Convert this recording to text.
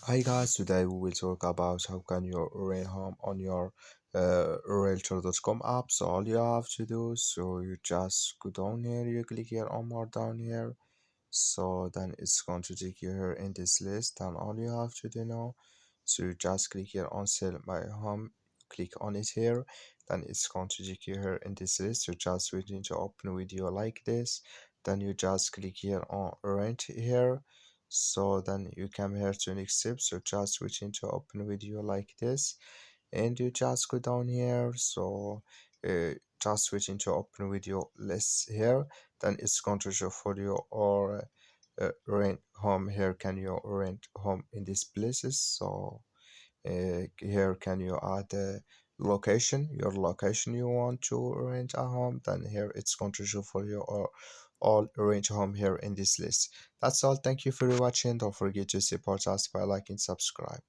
Hi guys, today we will talk about how can you rent home on your realtor.com app. So all you have to do, so you just go down here, you click here on more down here. So then it's going to take you here in this list. And all you have to do now, so you just click here on sell my home, click on it here. Then it's going to take you here in this list. You just waiting to open video like this. Then you just click here on rent here. So then you come here to next step, so just switching to open video like this, and you just go down here. So just switching to open video list here. Then it's going to show for you or rent home here. Can you rent home in these places? So here can you add a location, your location you want to rent a home. Then here it's going to show for you all range home here in this list. That's all. Thank you for watching. Don't forget to support us by liking, subscribe.